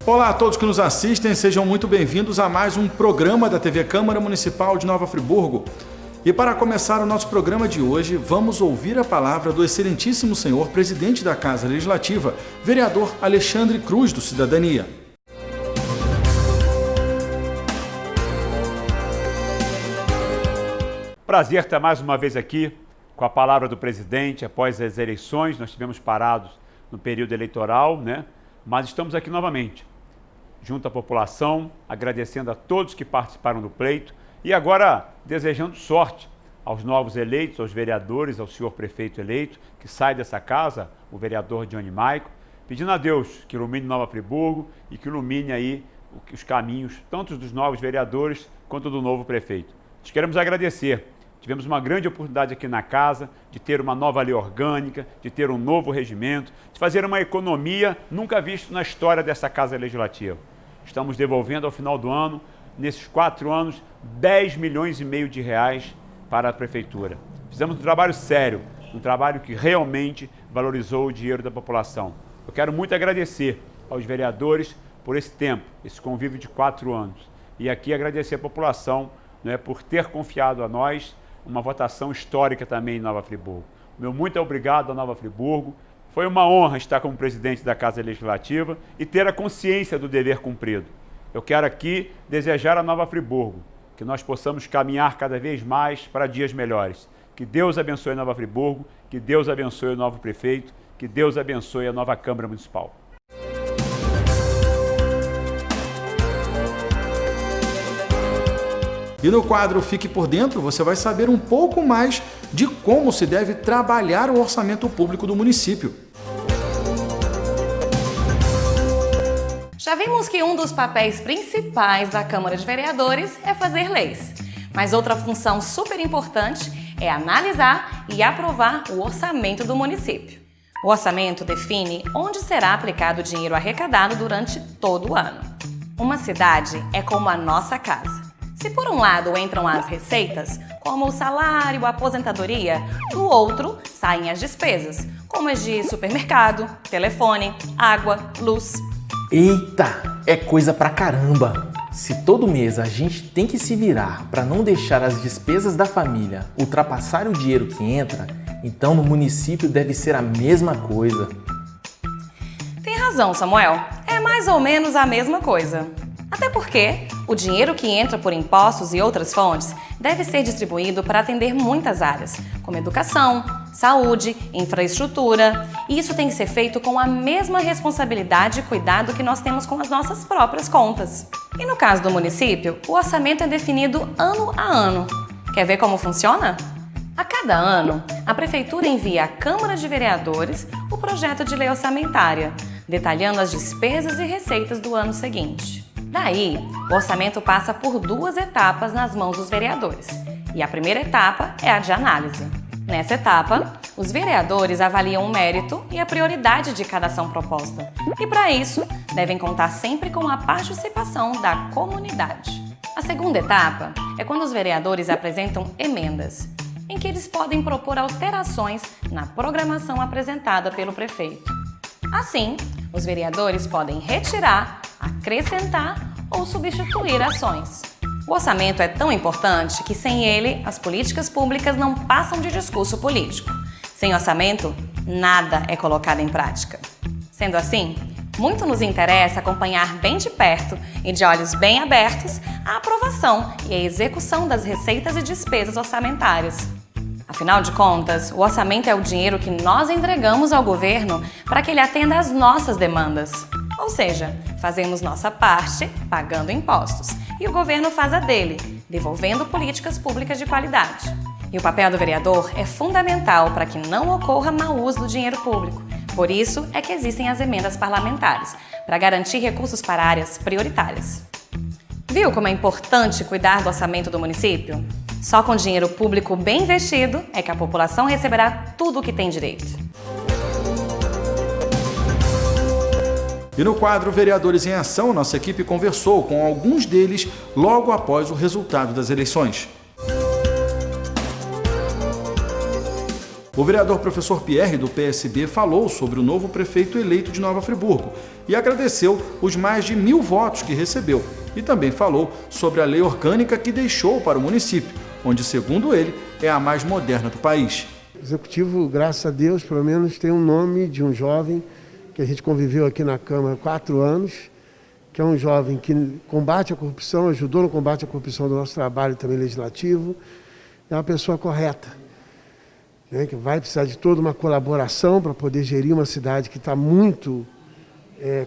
Olá a todos que nos assistem, sejam muito bem-vindos a mais um programa da TV Câmara Municipal de Nova Friburgo. E para começar o nosso programa de hoje, vamos ouvir a palavra do excelentíssimo senhor presidente da Casa Legislativa, vereador Alexandre Cruz, do Cidadania. Prazer estar mais uma vez aqui com a palavra do presidente após as eleições. Nós estivemos parados no período eleitoral, mas estamos aqui novamente, junto à população, agradecendo a todos que participaram do pleito e agora desejando sorte aos novos eleitos, aos vereadores, ao senhor prefeito eleito, que sai dessa casa, o vereador Johnny Maico, pedindo a Deus que ilumine Nova Friburgo e que ilumine aí os caminhos, tanto dos novos vereadores quanto do novo prefeito. Nós queremos agradecer. Tivemos uma grande oportunidade aqui na casa de ter uma nova lei orgânica, de ter um novo regimento, de fazer uma economia nunca vista na história dessa Casa Legislativa. Estamos devolvendo ao final do ano, nesses 4 anos, 10 milhões e meio de reais para a Prefeitura. Fizemos um trabalho sério, um trabalho que realmente valorizou o dinheiro da população. Eu quero muito agradecer aos vereadores por esse tempo, esse convívio de 4 anos. E aqui agradecer a população por ter confiado a nós, uma votação histórica também em Nova Friburgo. Meu muito obrigado a Nova Friburgo. Foi uma honra estar como presidente da Casa Legislativa e ter a consciência do dever cumprido. Eu quero aqui desejar a Nova Friburgo que nós possamos caminhar cada vez mais para dias melhores. Que Deus abençoe Nova Friburgo, que Deus abençoe o novo prefeito, que Deus abençoe a nova Câmara Municipal. E no quadro Fique por Dentro, você vai saber um pouco mais de como se deve trabalhar o orçamento público do município. Já vimos que um dos papéis principais da Câmara de Vereadores é fazer leis. Mas outra função super importante é analisar e aprovar o orçamento do município. O orçamento define onde será aplicado o dinheiro arrecadado durante todo o ano. Uma cidade é como a nossa casa. Se por um lado entram as receitas, como o salário, a aposentadoria, do outro saem as despesas, como as de supermercado, telefone, água, luz. Eita, é coisa pra caramba! Se todo mês a gente tem que se virar para não deixar as despesas da família ultrapassarem o dinheiro que entra, então no município deve ser a mesma coisa. Tem razão, Samuel. É mais ou menos a mesma coisa. Até porque o dinheiro que entra por impostos e outras fontes deve ser distribuído para atender muitas áreas, como educação, saúde, infraestrutura, e isso tem que ser feito com a mesma responsabilidade e cuidado que nós temos com as nossas próprias contas. E no caso do município, o orçamento é definido ano a ano. Quer ver como funciona? A cada ano, a Prefeitura envia à Câmara de Vereadores o projeto de lei orçamentária, detalhando as despesas e receitas do ano seguinte. Daí, o orçamento passa por 2 etapas nas mãos dos vereadores. E a primeira etapa é a de análise. Nessa etapa, os vereadores avaliam o mérito e a prioridade de cada ação proposta. E para isso, devem contar sempre com a participação da comunidade. A segunda etapa é quando os vereadores apresentam emendas, em que eles podem propor alterações na programação apresentada pelo prefeito. Assim, os vereadores podem retirar, acrescentar ou substituir ações. O orçamento é tão importante que sem ele, as políticas públicas não passam de discurso político. Sem orçamento, nada é colocado em prática. Sendo assim, muito nos interessa acompanhar bem de perto e de olhos bem abertos a aprovação e a execução das receitas e despesas orçamentárias. Afinal de contas, o orçamento é o dinheiro que nós entregamos ao governo para que ele atenda às nossas demandas. Ou seja, fazemos nossa parte pagando impostos e o governo faz a dele, devolvendo políticas públicas de qualidade. E o papel do vereador é fundamental para que não ocorra mau uso do dinheiro público. Por isso é que existem as emendas parlamentares, para garantir recursos para áreas prioritárias. Viu como é importante cuidar do orçamento do município? Só com dinheiro público bem investido é que a população receberá tudo o que tem direito. E no quadro Vereadores em Ação, nossa equipe conversou com alguns deles logo após o resultado das eleições. O vereador professor Pierre, do PSB, falou sobre o novo prefeito eleito de Nova Friburgo e agradeceu os mais de 1.000 votos que recebeu. E também falou sobre a lei orgânica que deixou para o município, onde, segundo ele, é a mais moderna do país. O executivo, graças a Deus, pelo menos tem um nome de um jovem que a gente conviveu aqui na Câmara há 4 anos, que é um jovem que combate a corrupção, ajudou no combate à corrupção do nosso trabalho também legislativo, é uma pessoa correta, né, que vai precisar de toda uma colaboração para poder gerir uma cidade que está muito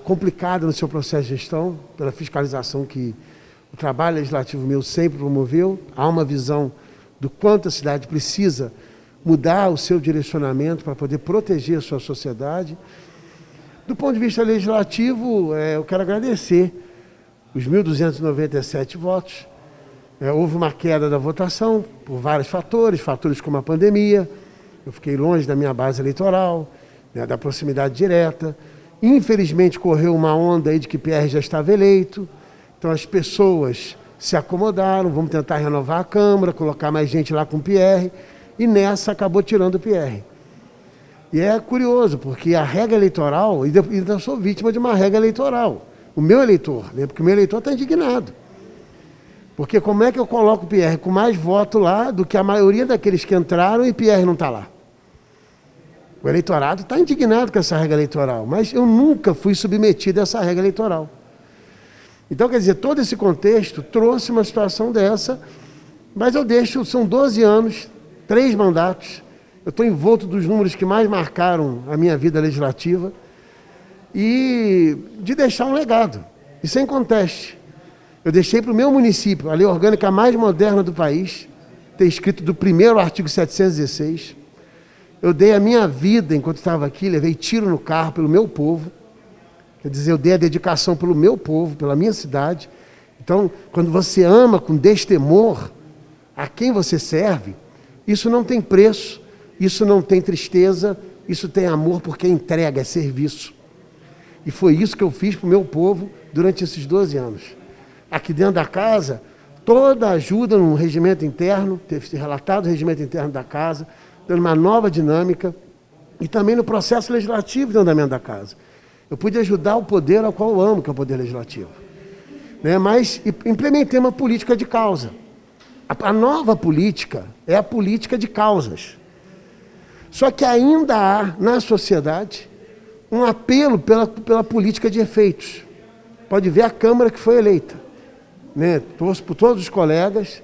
complicada no seu processo de gestão, pela fiscalização que o trabalho legislativo meu sempre promoveu. Há uma visão do quanto a cidade precisa mudar o seu direcionamento para poder proteger a sua sociedade. Do ponto de vista legislativo, eu quero agradecer os 1.297 votos. Houve uma queda da votação por vários fatores como a pandemia. Eu fiquei longe da minha base eleitoral, da proximidade direta. Infelizmente, correu uma onda aí de que Pierre já estava eleito. Então, as pessoas se acomodaram, vamos tentar renovar a Câmara, colocar mais gente lá com o Pierre. E nessa acabou tirando o Pierre. E é curioso, porque a regra eleitoral, e ainda sou vítima de uma regra eleitoral. O meu eleitor, né? Porque o meu eleitor está indignado. Porque como é que eu coloco o Pierre com mais voto lá do que a maioria daqueles que entraram e Pierre não está lá? O eleitorado está indignado com essa regra eleitoral, mas eu nunca fui submetido a essa regra eleitoral. Então, quer dizer, todo esse contexto trouxe uma situação dessa, mas eu deixo, são 12 anos, 3 mandatos, eu estou envolto dos números que mais marcaram a minha vida legislativa e de deixar um legado, e sem conteste. Eu deixei para o meu município a lei orgânica mais moderna do país, ter escrito do primeiro artigo 716. Eu dei a minha vida enquanto estava aqui, levei tiro no carro pelo meu povo. Quer dizer, eu dei a dedicação pelo meu povo, pela minha cidade. Então, quando você ama com destemor a quem você serve, isso não tem preço, isso não tem tristeza, isso tem amor porque é entrega, é serviço. E foi isso que eu fiz para o meu povo durante esses 12 anos. Aqui dentro da casa, toda a ajuda no regimento interno, teve relatado o regimento interno da casa, dando uma nova dinâmica, e também no processo legislativo de andamento da casa. Eu pude ajudar o poder ao qual eu amo, que é o poder legislativo. Mas implementei uma política de causa. A nova política é a política de causas. Só que ainda há, na sociedade, um apelo pela política de efeitos. Pode ver a Câmara que foi eleita. Torço por todos os colegas,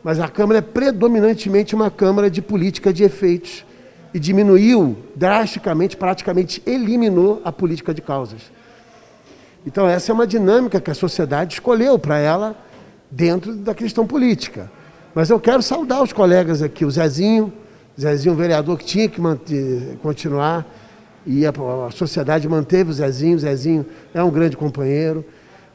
mas a Câmara é predominantemente uma Câmara de política de efeitos e diminuiu drasticamente, praticamente eliminou a política de causas. Então essa é uma dinâmica que a sociedade escolheu para ela dentro da questão política. Mas eu quero saudar os colegas aqui, o Zezinho, vereador que tinha que continuar, e a sociedade manteve o Zezinho é um grande companheiro.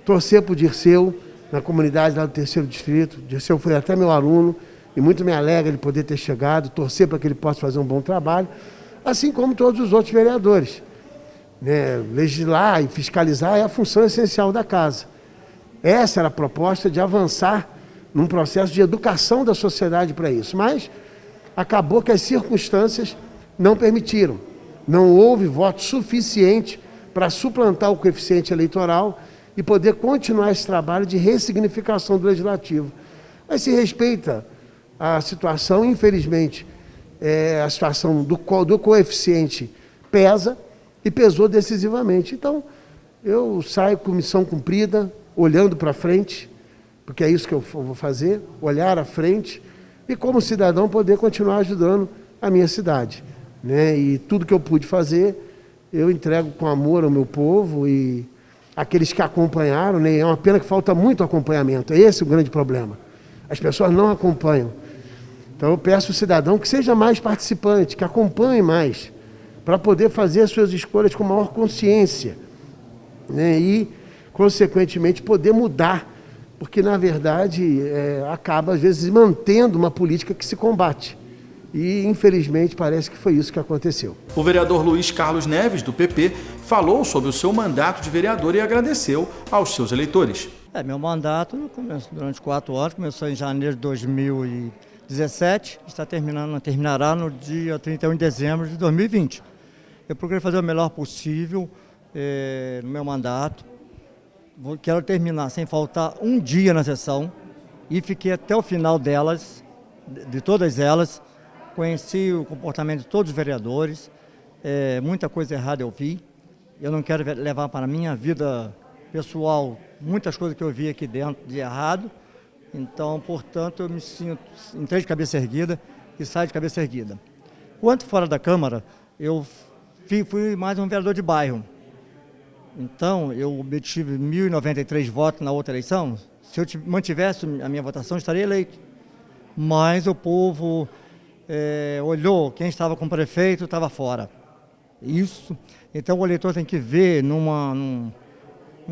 Torcer para o Dirceu, na comunidade lá do 3º Distrito. O Dirceu foi até meu aluno e muito me alegra de poder ter chegado, torcer para que ele possa fazer um bom trabalho, assim como todos os outros vereadores. Legislar e fiscalizar é a função essencial da casa. Essa era a proposta de avançar num processo de educação da sociedade para isso, mas acabou que as circunstâncias não permitiram. Não houve voto suficiente para suplantar o coeficiente eleitoral e poder continuar esse trabalho de ressignificação do legislativo. Mas se respeita a situação, infelizmente, a situação do coeficiente pesa e pesou decisivamente. Então, eu saio com missão cumprida, olhando para frente, porque é isso que eu vou fazer, olhar à frente e, como cidadão, poder continuar ajudando a minha cidade. E tudo que eu pude fazer, eu entrego com amor ao meu povo e aqueles que acompanharam, é uma pena que falta muito acompanhamento, é esse o grande problema. As pessoas não acompanham. Então eu peço ao cidadão que seja mais participante, que acompanhe mais, para poder fazer as suas escolhas com maior consciência, e, consequentemente, poder mudar, porque, na verdade, acaba, às vezes, mantendo uma política que se combate. E, infelizmente, parece que foi isso que aconteceu. O vereador Luiz Carlos Neves, do PP, falou sobre o seu mandato de vereador e agradeceu aos seus eleitores. Meu mandato durante 4 anos, começou em janeiro de 2017, terminará no dia 31 de dezembro de 2020. Eu procurei fazer o melhor possível no meu mandato. Quero terminar sem faltar um dia na sessão e fiquei até o final delas, de todas elas. Conheci o comportamento de todos os vereadores, muita coisa errada eu vi. Eu não quero levar para a minha vida pessoal muitas coisas que eu vi aqui dentro de errado. Então, portanto, eu me sinto, entrei de cabeça erguida e saio de cabeça erguida. Quanto fora da Câmara, eu fui mais um vereador de bairro. Então, eu obtive 1.093 votos na outra eleição. Se eu mantivesse a minha votação, eu estaria eleito. Mas o povo olhou, quem estava com o prefeito estava fora. Isso. Então, o eleitor tem que ver num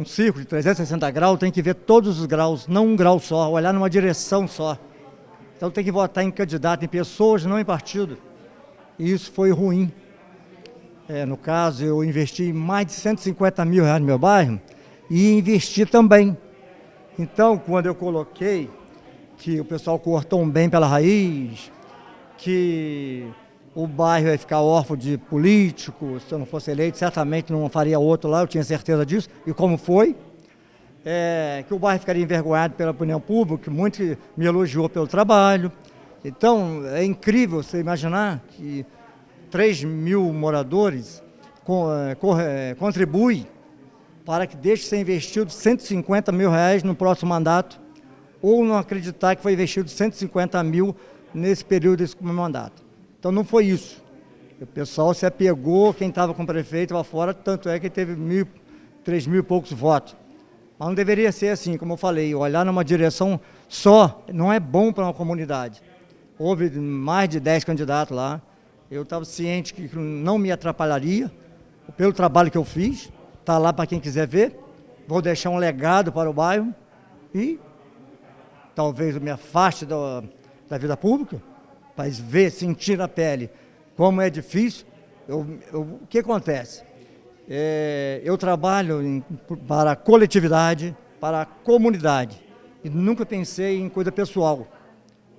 círculo de 360 graus, tem que ver todos os graus, não um grau só, olhar numa direção só. Então, tem que votar em candidato, em pessoas, não em partido. E isso foi ruim. No caso, eu investi mais de 150 mil reais no meu bairro e investi também. Então, quando eu coloquei que o pessoal cortou um bem pela raiz, que o bairro ia ficar órfão de político, se eu não fosse eleito, certamente não faria outro lá, eu tinha certeza disso, e como foi. Que o bairro ficaria envergonhado pela opinião pública, muito me elogiou pelo trabalho. Então, é incrível você imaginar que 3 mil moradores contribuem para que deixe de ser investido 150 mil reais no próximo mandato, ou não acreditar que foi investido 150 mil nesse período desse mandato. Então não foi isso. O pessoal se apegou, quem estava com o prefeito lá fora, tanto é que teve 3 mil e poucos votos. Mas não deveria ser assim, como eu falei, olhar numa direção só não é bom para uma comunidade. Houve mais de 10 candidatos lá. Eu estava ciente que não me atrapalharia pelo trabalho que eu fiz. Está lá para quem quiser ver. Vou deixar um legado para o bairro e talvez eu me afaste da vida pública para ver, sentir na pele como é difícil. O que acontece? Eu trabalho para a coletividade, para a comunidade e nunca pensei em coisa pessoal.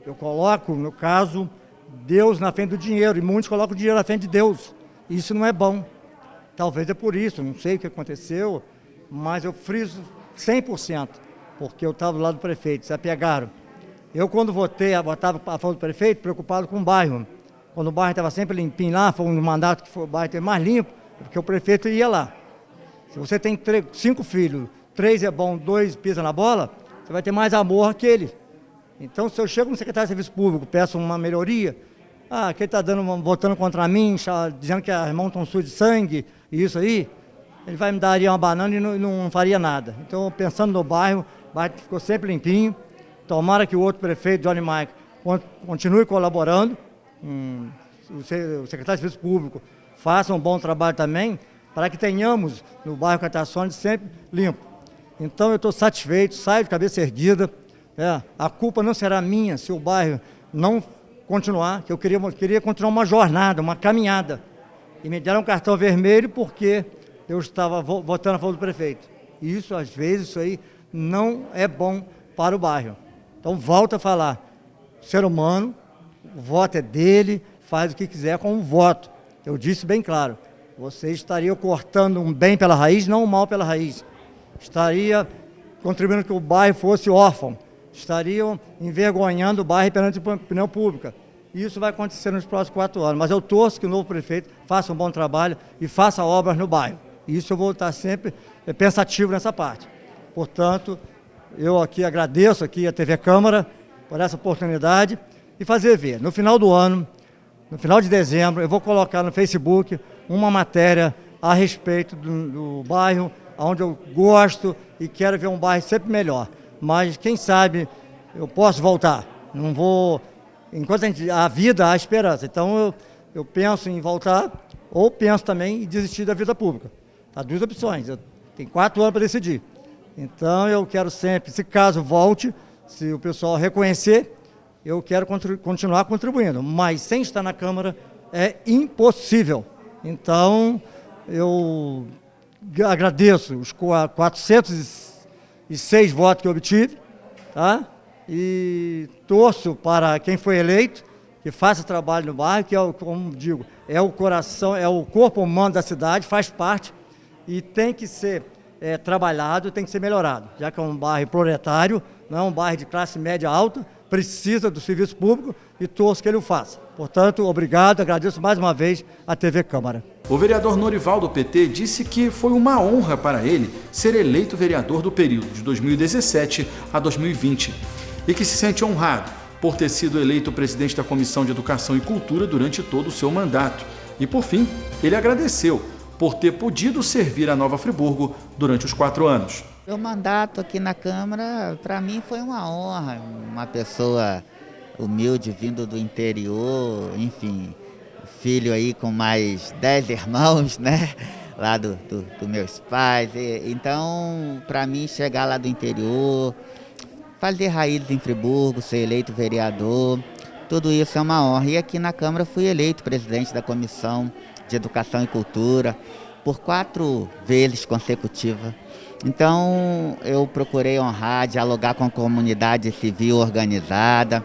Eu coloco, no caso, Deus na frente do dinheiro, e muitos colocam o dinheiro na frente de Deus. Isso não é bom. Talvez é por isso, não sei o que aconteceu, mas eu friso 100%, porque eu estava do lado do prefeito, se apegaram. Eu, quando votava a favor do prefeito, preocupado com o bairro. Quando o bairro estava sempre limpinho lá, foi um mandato que o bairro esteve mais limpo, porque o prefeito ia lá. Se você tem 5 filhos, 3 é bom, 2 pisa na bola, você vai ter mais amor que ele. Então, se eu chego no secretário de Serviço Público, peço uma melhoria, que ele está votando contra mim, dizendo que as mãos estão sujas de sangue, e isso aí, ele vai me dar uma banana e não faria nada. Então, pensando no bairro, o bairro ficou sempre limpinho. Tomara que o outro prefeito, Johnny Mike, continue colaborando, o secretário de Serviço Público faça um bom trabalho também, para que tenhamos no bairro Catações sempre limpo. Então, eu estou satisfeito, saio de cabeça erguida. A culpa não será minha se o bairro não continuar, que eu queria continuar uma jornada, uma caminhada. E me deram um cartão vermelho porque eu estava votando a favor do prefeito. E isso, às vezes, isso aí não é bom para o bairro. Então, volto a falar, o ser humano, o voto é dele, faz o que quiser com o voto. Eu disse bem claro, você estaria cortando um bem pela raiz, não um mal pela raiz. Estaria contribuindo que o bairro fosse órfão. Estariam envergonhando o bairro perante a opinião pública. Isso vai acontecer nos próximos 4 anos, mas eu torço que o novo prefeito faça um bom trabalho e faça obras no bairro. Isso eu vou estar sempre pensativo nessa parte. Portanto, eu aqui agradeço aqui a TV Câmara por essa oportunidade e fazer ver. No final do ano, no final de dezembro, eu vou colocar no Facebook uma matéria a respeito do bairro, onde eu gosto e quero ver um bairro sempre melhor. Mas, quem sabe, eu posso voltar. Não vou... Enquanto a vida, há esperança. Então, eu penso em voltar ou penso também em desistir da vida pública. Há 2 opções. Eu tenho 4 anos para decidir. Então, eu quero sempre, se caso volte, se o pessoal reconhecer, eu quero continuar contribuindo. Mas, sem estar na Câmara, é impossível. Então, eu agradeço os 406 votos que eu obtive, tá? e torço para quem foi eleito, que faça trabalho no bairro, que é, como digo, é o coração, é o corpo humano da cidade, faz parte e tem que ser trabalhado, tem que ser melhorado, já que é um bairro proletário, não é um bairro de classe média alta, precisa do serviço público e torço que ele o faça. Portanto, obrigado, agradeço mais uma vez a TV Câmara. O vereador Norival do PT disse que foi uma honra para ele ser eleito vereador do período de 2017 a 2020 e que se sente honrado por ter sido eleito presidente da Comissão de Educação e Cultura durante todo o seu mandato. E, por fim, ele agradeceu por ter podido servir a Nova Friburgo durante os 4 anos. Meu mandato aqui na Câmara, para mim, foi uma honra. Uma pessoa humilde, vindo do interior, enfim, filho aí com mais 10 irmãos, né? Lá dos meus pais. Então, para mim, chegar lá do interior, fazer raízes em Friburgo, ser eleito vereador, tudo isso é uma honra. E aqui na Câmara fui eleito presidente da Comissão de Educação e Cultura por 4 vezes consecutivas. Então, eu procurei honrar, dialogar com a comunidade civil organizada,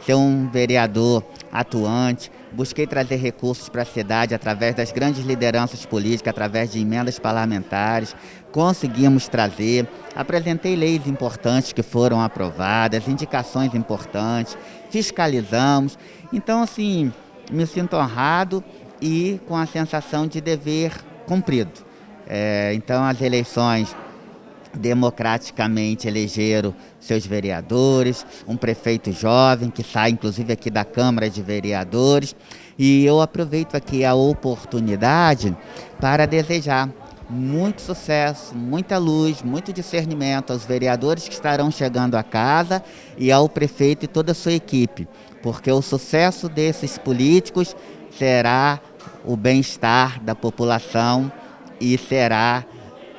ser um vereador atuante, busquei trazer recursos para a cidade através das grandes lideranças políticas, através de emendas parlamentares, conseguimos trazer, apresentei leis importantes que foram aprovadas, indicações importantes, fiscalizamos. Então, assim, me sinto honrado e com a sensação de dever cumprido. Então, as eleições democraticamente elegeram seus vereadores, um prefeito jovem que sai inclusive aqui da Câmara de Vereadores, e eu aproveito aqui a oportunidade para desejar muito sucesso, muita luz, muito discernimento aos vereadores que estarão chegando à casa e ao prefeito e toda a sua equipe, porque o sucesso desses políticos será o bem-estar da população e será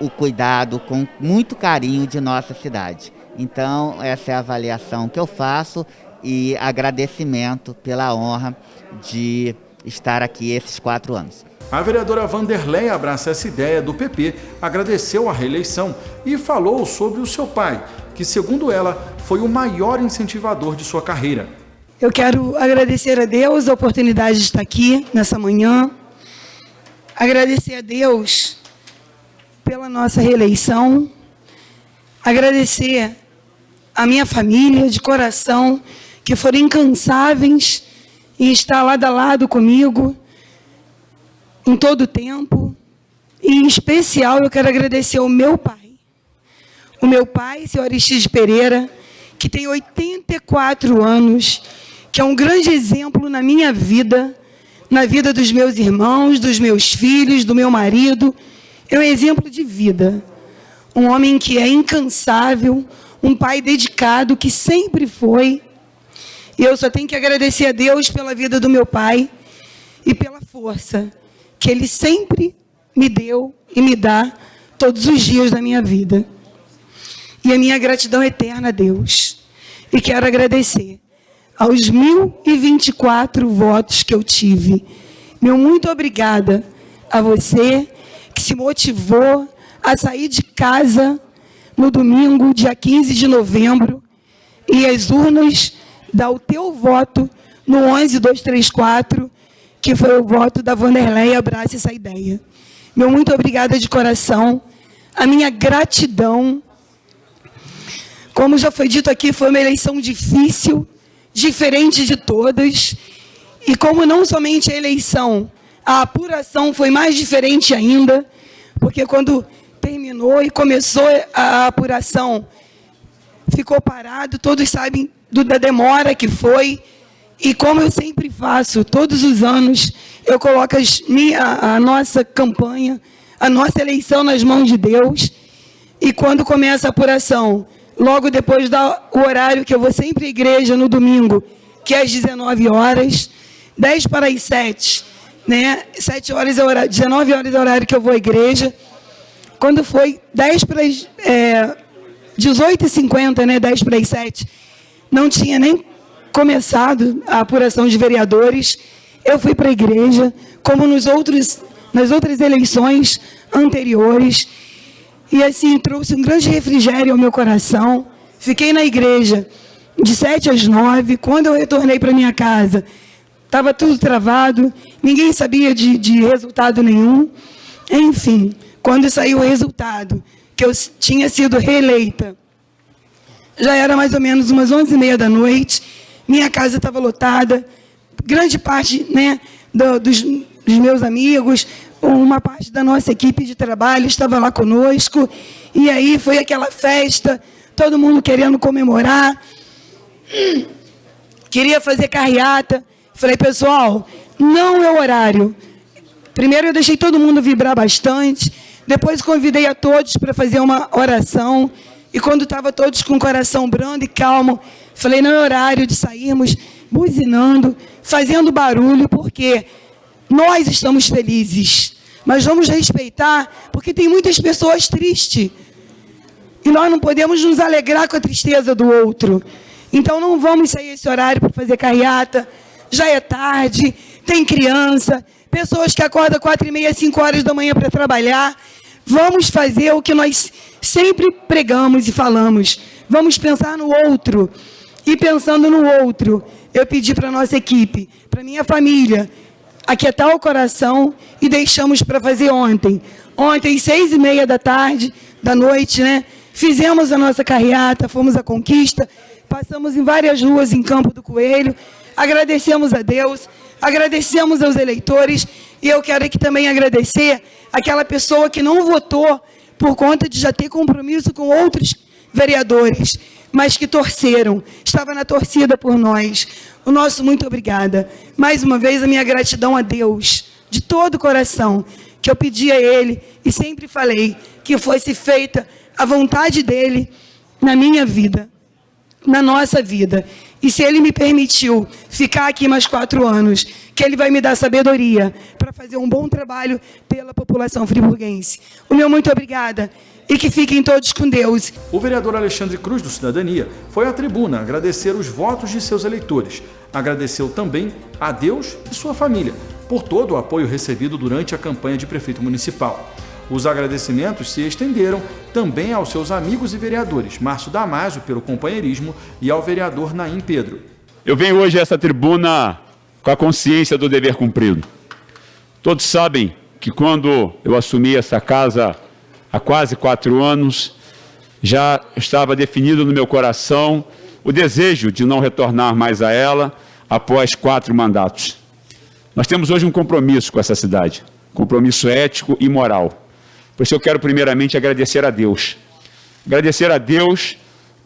o cuidado com muito carinho de nossa cidade. Então, essa é a avaliação que eu faço e agradecimento pela honra de estar aqui esses 4 anos. A vereadora Vanderlei abraça essa ideia do PP, agradeceu a reeleição e falou sobre o seu pai, que, segundo ela, foi o maior incentivador de sua carreira. Eu quero agradecer a Deus a oportunidade de estar aqui nessa manhã, agradecer a Deus pela nossa reeleição, agradecer a minha família de coração, que foram incansáveis em estar lado a lado comigo em todo o tempo. E, em especial, eu quero agradecer ao meu pai. O meu pai, seu Aristides Pereira, que tem 84 anos, que é um grande exemplo na minha vida, na vida dos meus irmãos, dos meus filhos, do meu marido. É um exemplo de vida. Um homem que é incansável, um pai dedicado, que sempre foi. E eu só tenho que agradecer a Deus pela vida do meu pai e pela força que ele sempre me deu e me dá todos os dias da minha vida. E a minha gratidão eterna a Deus. E quero agradecer aos 1.024 votos que eu tive. Meu muito obrigada a você que se motivou a sair de casa no domingo, dia 15 de novembro, e as urnas dar o teu voto no 11234, que foi o voto da Vanderlei. Abraça essa ideia. Meu muito obrigada de coração. A minha gratidão. Como já foi dito aqui, foi uma eleição difícil, diferente de todas. E como não somente a eleição, a apuração foi mais diferente ainda, porque quando terminou e começou a apuração, ficou parado, todos sabem da demora que foi. E como eu sempre faço, todos os anos, eu coloco a nossa campanha, a nossa eleição nas mãos de Deus. E quando começa a apuração, logo depois dá o horário que eu vou sempre à igreja no domingo, que é às 19 horas, 10 para as 7, né? 7 horas é o horário, 19 horas é o horário que eu vou à igreja. Quando foi 10 para as 18h50, né? 10 para as 7, não tinha nem começado a apuração de vereadores. Eu fui para a igreja, como nas outras eleições anteriores, e assim trouxe um grande refrigério ao meu coração. Fiquei na igreja de 7 às 9. Quando eu retornei para minha casa, estava tudo travado, ninguém sabia de resultado nenhum. Enfim, quando saiu o resultado, que eu tinha sido reeleita, já era mais ou menos umas 11h30 da noite, minha casa estava lotada, grande parte, né, dos meus amigos, uma parte da nossa equipe de trabalho estava lá conosco, e aí foi aquela festa, todo mundo querendo comemorar, queria fazer carreata. Falei, pessoal, não é o horário. Primeiro eu deixei todo mundo vibrar bastante, depois convidei a todos para fazer uma oração, e quando estavam todos com o coração brando e calmo, falei, não é horário de sairmos buzinando, fazendo barulho, porque nós estamos felizes, mas vamos respeitar, porque tem muitas pessoas tristes, e nós não podemos nos alegrar com a tristeza do outro. Então não vamos sair esse horário para fazer carreata, já é tarde, tem criança, pessoas que acordam 4h30, 5 horas da manhã para trabalhar. Vamos fazer o que nós sempre pregamos e falamos. Vamos pensar no outro. E pensando no outro, eu pedi para a nossa equipe, para a minha família, aquietar o coração e deixamos para fazer ontem. Ontem, 6h30 da noite, né? Fizemos a nossa carreata, fomos à Conquista, passamos em várias ruas em Campo do Coelho, agradecemos a Deus, agradecemos aos eleitores, e eu quero aqui também agradecer aquela pessoa que não votou por conta de já ter compromisso com outros vereadores, mas que torceram, estava na torcida por nós. O nosso muito obrigada. Mais uma vez, a minha gratidão a Deus, de todo o coração, que eu pedi a Ele, e sempre falei, que fosse feita a vontade dEle na minha vida, na nossa vida. E se Ele me permitiu ficar aqui mais 4 anos, que Ele vai me dar sabedoria para fazer um bom trabalho pela população friburguense. O meu muito obrigada e que fiquem todos com Deus. O vereador Alexandre Cruz, do Cidadania, foi à tribuna agradecer os votos de seus eleitores. Agradeceu também a Deus e sua família por todo o apoio recebido durante a campanha de prefeito municipal. Os agradecimentos se estenderam também aos seus amigos e vereadores, Márcio Damasio pelo companheirismo e ao vereador Naim Pedro. Eu venho hoje a essa tribuna com a consciência do dever cumprido. Todos sabem que quando eu assumi essa casa há quase 4 anos, já estava definido no meu coração o desejo de não retornar mais a ela após 4 mandatos. Nós temos hoje um compromisso com essa cidade, compromisso ético e moral. Por isso eu quero primeiramente agradecer a Deus. Agradecer a Deus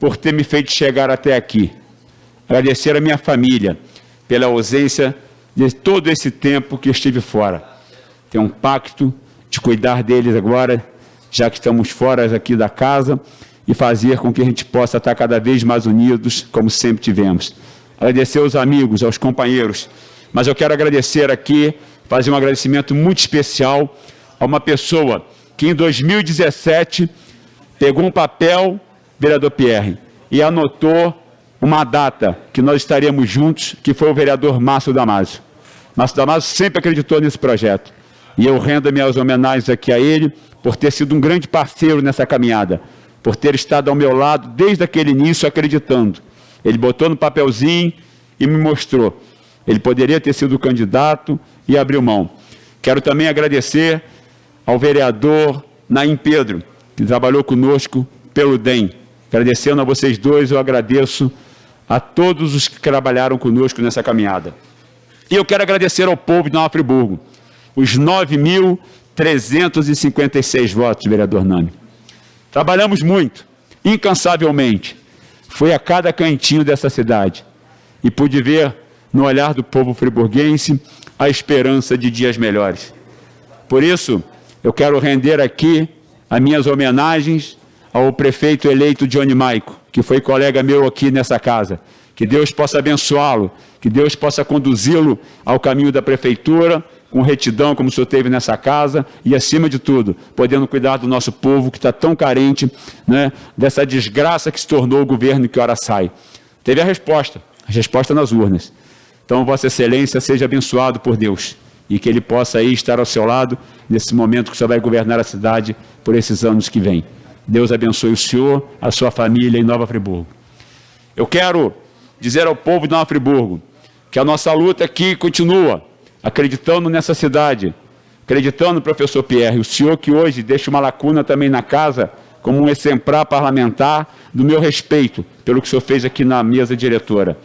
por ter me feito chegar até aqui. Agradecer a minha família pela ausência de todo esse tempo que estive fora. Tem um pacto de cuidar deles agora, já que estamos fora aqui da casa, e fazer com que a gente possa estar cada vez mais unidos, como sempre tivemos. Agradecer aos amigos, aos companheiros, mas eu quero agradecer aqui, fazer um agradecimento muito especial a uma pessoa que em 2017 pegou um papel, vereador Pierre, e anotou uma data que nós estaríamos juntos, que foi o vereador Márcio Damasio. Márcio Damasio sempre acreditou nesse projeto, e eu rendo minhas homenagens aqui a ele, por ter sido um grande parceiro nessa caminhada, por ter estado ao meu lado desde aquele início acreditando. Ele botou no papelzinho e me mostrou. Ele poderia ter sido candidato e abriu mão. Quero também agradecer ao vereador Naim Pedro, que trabalhou conosco pelo DEM. Agradecendo a vocês dois, eu agradeço a todos os que trabalharam conosco nessa caminhada. E eu quero agradecer ao povo de Nova Friburgo, os 9.356 votos, vereador Nami. Trabalhamos muito, incansavelmente. Fui a cada cantinho dessa cidade e pude ver no olhar do povo friburguense a esperança de dias melhores. Por isso, eu quero render aqui as minhas homenagens ao prefeito eleito Johnny Maico, que foi colega meu aqui nessa casa. Que Deus possa abençoá-lo, que Deus possa conduzi-lo ao caminho da prefeitura, com retidão como o senhor teve nessa casa, e acima de tudo, podendo cuidar do nosso povo que está tão carente, né, dessa desgraça que se tornou o governo que ora sai. Teve a resposta nas urnas. Então, Vossa Excelência seja abençoado por Deus, e que Ele possa aí estar ao seu lado, nesse momento que o senhor vai governar a cidade por esses anos que vêm. Deus abençoe o senhor, a sua família em Nova Friburgo. Eu quero dizer ao povo de Nova Friburgo que a nossa luta aqui continua, acreditando nessa cidade, acreditando no professor Pierre, o senhor que hoje deixa uma lacuna também na casa, como um exemplar parlamentar do meu respeito pelo que o senhor fez aqui na mesa diretora.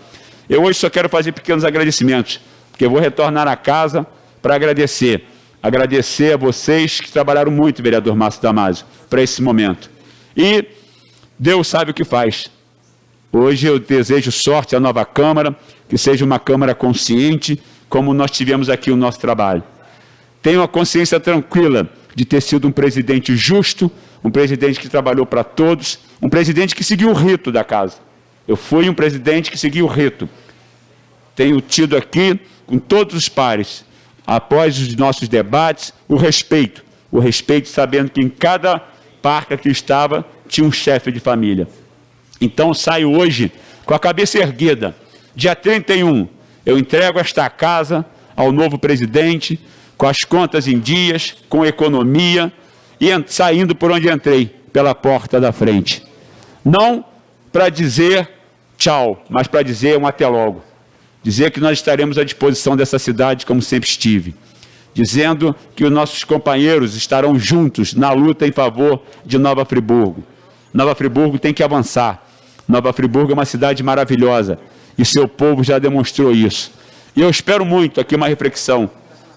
Eu hoje só quero fazer pequenos agradecimentos, porque eu vou retornar à casa para agradecer a vocês que trabalharam muito, vereador Márcio Damasio, para esse momento. E Deus sabe o que faz. Hoje eu desejo sorte à nova Câmara, que seja uma Câmara consciente, como nós tivemos aqui o nosso trabalho. Tenho a consciência tranquila de ter sido um presidente justo, um presidente que trabalhou para todos, um presidente que seguiu o rito da casa. Eu fui um presidente que seguiu o rito. Tenho tido aqui, com todos os pares, após os nossos debates, o respeito sabendo que em cada par que estava, tinha um chefe de família. Então saio hoje com a cabeça erguida. Dia 31, eu entrego esta casa ao novo presidente, com as contas em dias, com economia, e saindo por onde entrei, pela porta da frente. Não para dizer tchau, mas para dizer um até logo. Dizer que nós estaremos à disposição dessa cidade como sempre estive. Dizendo que os nossos companheiros estarão juntos na luta em favor de Nova Friburgo. Nova Friburgo tem que avançar. Nova Friburgo é uma cidade maravilhosa e seu povo já demonstrou isso. E eu espero muito, aqui uma reflexão,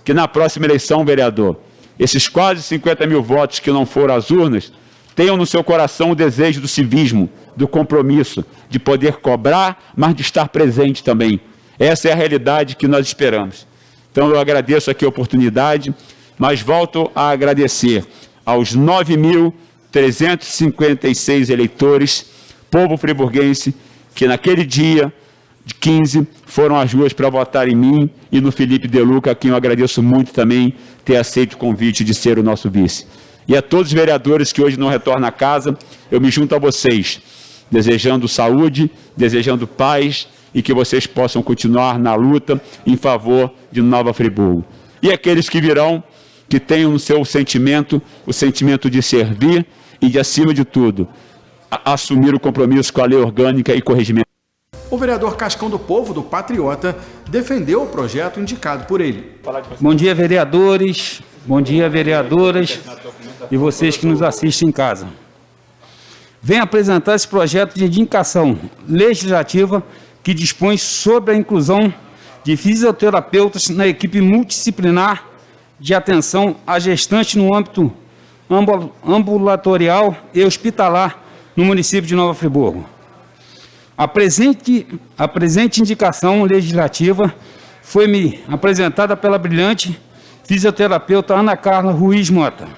que na próxima eleição, vereador, esses quase 50 mil votos que não foram às urnas, tenham no seu coração o desejo do civismo, do compromisso, de poder cobrar, mas de estar presente também. Essa é a realidade que nós esperamos. Então eu agradeço aqui a oportunidade, mas volto a agradecer aos 9.356 eleitores, povo friburguense, que naquele dia de 15 foram às ruas para votar em mim e no Felipe De Luca, a quem eu agradeço muito também ter aceito o convite de ser o nosso vice. E a todos os vereadores que hoje não retornam à casa, eu me junto a vocês, desejando saúde, desejando paz e que vocês possam continuar na luta em favor de Nova Friburgo. E aqueles que virão, que tenham no seu sentimento, o sentimento de servir e de, acima de tudo, assumir o compromisso com a lei orgânica e corregimento. O vereador Cascão do Povo, do Patriota, defendeu o projeto indicado por ele. Bom dia, vereadores, bom dia, vereadoras e vocês que nos assistem em casa. Venho apresentar esse projeto de indicação legislativa que dispõe sobre a inclusão de fisioterapeutas na equipe multidisciplinar de atenção à gestante no âmbito ambulatorial e hospitalar no município de Nova Friburgo. A presente indicação legislativa foi-me apresentada pela brilhante fisioterapeuta Ana Carla Ruiz Mota.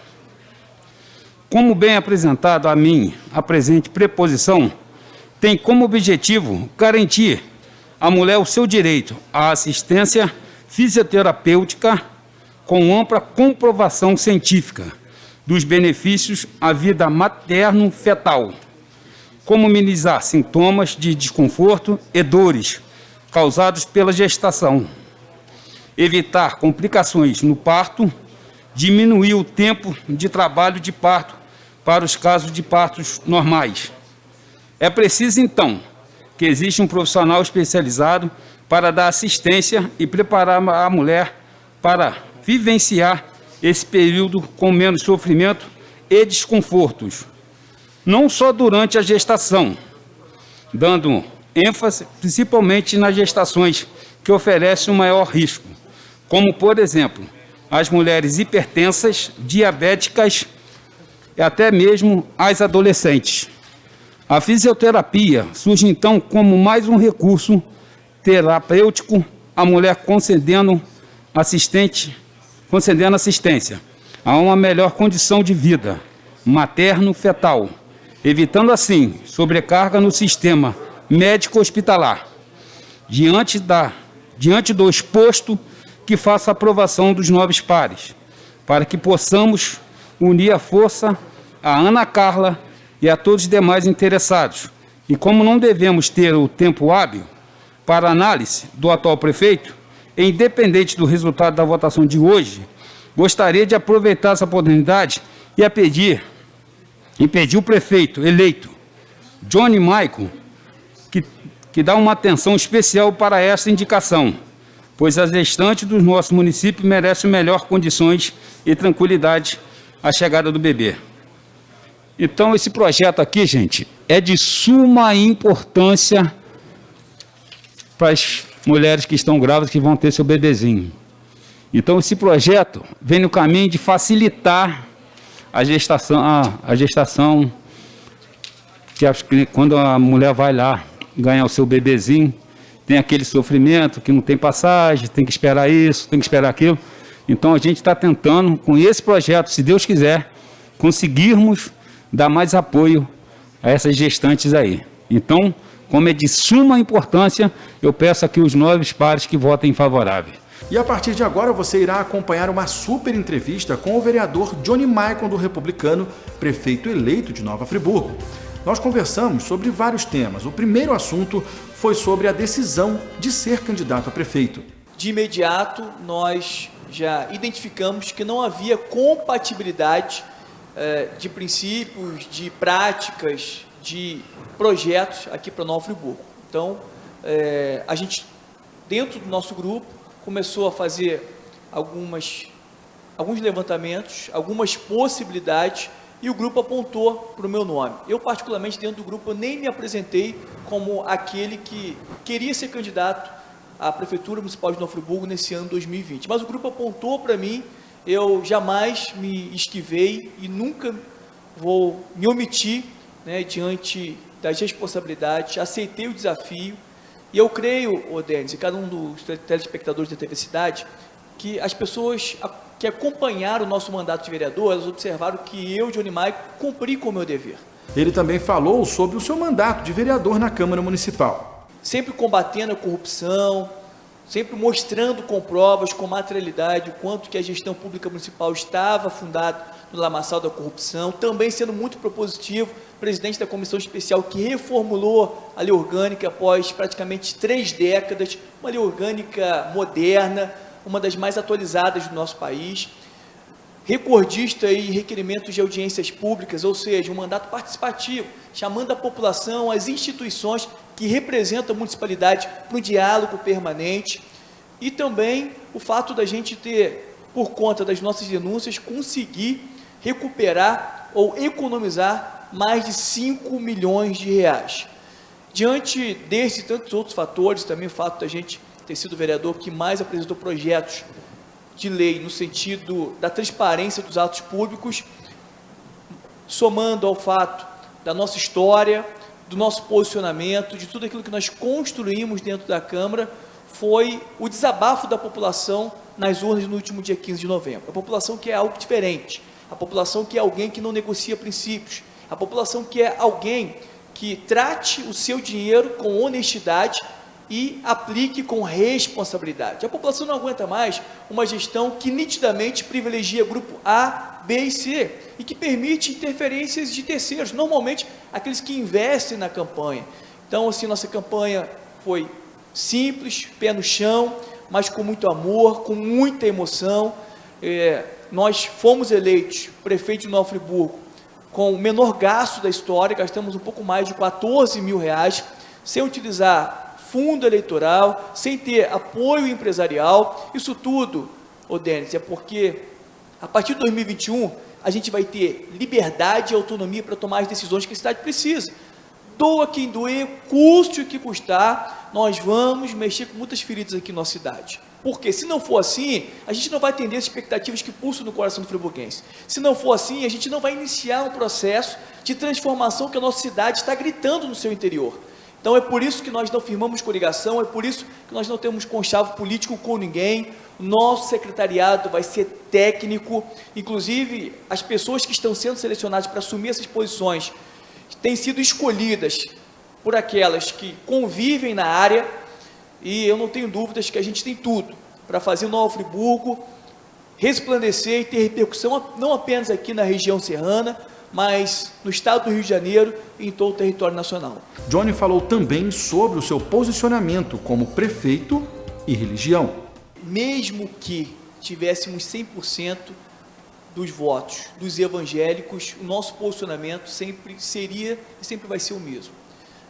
Como bem apresentado a mim, a presente preposição tem como objetivo garantir à mulher o seu direito à assistência fisioterapêutica com ampla comprovação científica dos benefícios à vida materno-fetal, como minimizar sintomas de desconforto e dores causados pela gestação, evitar complicações no parto, diminuir o tempo de trabalho de parto para os casos de partos normais. É preciso, então, que exista um profissional especializado para dar assistência e preparar a mulher para vivenciar esse período com menos sofrimento e desconfortos, não só durante a gestação, dando ênfase principalmente nas gestações que oferecem um maior risco, como, por exemplo, as mulheres hipertensas, diabéticas e até mesmo as adolescentes. A fisioterapia surge, então, como mais um recurso terapêutico à mulher concedendo assistência a uma melhor condição de vida materno-fetal, evitando, assim, sobrecarga no sistema médico-hospitalar. Diante do exposto, que faça a aprovação dos nobres pares, para que possamos unir a força a Ana Carla e a todos os demais interessados. E como não devemos ter o tempo hábil para análise do atual prefeito, independente do resultado da votação de hoje, gostaria de aproveitar essa oportunidade e pedir o prefeito eleito, Johnny Maicon, que dá uma atenção especial para essa indicação, pois as gestantes do nosso município merecem melhores condições e tranquilidade à chegada do bebê. Então, esse projeto aqui, gente, é de suma importância para as mulheres que estão grávidas, que vão ter seu bebezinho. Então, esse projeto vem no caminho de facilitar a gestação, que quando a mulher vai lá ganhar o seu bebezinho, tem aquele sofrimento, que não tem passagem, tem que esperar isso, tem que esperar aquilo. Então, a gente está tentando, com esse projeto, se Deus quiser, conseguirmos dar mais apoio a essas gestantes aí. Então, como é de suma importância, eu peço aqui os 9 pares que votem favorável. E a partir de agora você irá acompanhar uma super entrevista com o vereador Johnny Maicon do Republicano, prefeito eleito de Nova Friburgo. Nós conversamos sobre vários temas. O primeiro assunto foi sobre a decisão de ser candidato a prefeito. De imediato, nós já identificamos que não havia compatibilidade de princípios, de práticas, de projetos aqui para Nova Friburgo. Então, a gente, dentro do nosso grupo, começou a fazer alguns levantamentos, algumas possibilidades, e o grupo apontou para o meu nome. Eu, particularmente, dentro do grupo, eu nem me apresentei como aquele que queria ser candidato à Prefeitura Municipal de Nova Friburgo nesse ano 2020. Mas o grupo apontou para mim, eu jamais me esquivei e nunca vou me omitir, né, diante das responsabilidades, aceitei o desafio. E eu creio, Denis, e cada um dos telespectadores da TV Cidade, que as pessoas que acompanharam o nosso mandato de vereador, elas observaram que eu, Johnny Maicon, cumpri com o meu dever. Ele também falou sobre o seu mandato de vereador na Câmara Municipal. Sempre combatendo a corrupção, sempre mostrando com provas, com materialidade, o quanto que a gestão pública municipal estava fundada no lamaçal da corrupção, também sendo muito propositivo, presidente da comissão especial que reformulou a lei orgânica após praticamente 3 décadas, uma lei orgânica moderna, uma das mais atualizadas do nosso país, recordista em requerimentos de audiências públicas, ou seja, um mandato participativo, chamando a população, as instituições que representam a municipalidade para um diálogo permanente, e também o fato da gente ter, por conta das nossas denúncias, conseguir recuperar ou economizar mais de 5 milhões de reais. Diante desses e tantos outros fatores, também o fato da gente ter sido o vereador que mais apresentou projetos de lei no sentido da transparência dos atos públicos, somando ao fato da nossa história, do nosso posicionamento, de tudo aquilo que nós construímos dentro da Câmara, foi o desabafo da população nas urnas no último dia 15 de novembro. A população quer algo diferente, a população quer alguém que não negocia princípios, a população quer alguém que trate o seu dinheiro com honestidade e aplique com responsabilidade. A população não aguenta mais uma gestão que nitidamente privilegia grupo A, B e C e que permite interferências de terceiros, normalmente aqueles que investem na campanha. Então, assim, nossa campanha foi simples, pé no chão, mas com muito amor, com muita emoção. Nós fomos eleitos prefeito de Nova Friburgo com o menor gasto da história, gastamos um pouco mais de 14 mil reais, sem utilizar fundo eleitoral, sem ter apoio empresarial. Isso tudo, Denis, é porque a partir de 2021 a gente vai ter liberdade e autonomia para tomar as decisões que a cidade precisa. Doa quem doer, custe o que custar, nós vamos mexer com muitas feridas aqui na nossa cidade. Porque se não for assim, a gente não vai atender as expectativas que pulsam no coração do friburguense. Se não for assim, a gente não vai iniciar um processo de transformação que a nossa cidade está gritando no seu interior. Então é por isso que nós não firmamos coligação, é por isso que nós não temos conchavo político com ninguém. O nosso secretariado vai ser técnico, inclusive as pessoas que estão sendo selecionadas para assumir essas posições têm sido escolhidas por aquelas que convivem na área, e eu não tenho dúvidas que a gente tem tudo para fazer o Nova Friburgo resplandecer e ter repercussão não apenas aqui na região serrana, mas no estado do Rio de Janeiro e em todo o território nacional. Johnny falou também sobre o seu posicionamento como prefeito e religião. Mesmo que tivéssemos 100% dos votos dos evangélicos, o nosso posicionamento sempre seria e sempre vai ser o mesmo.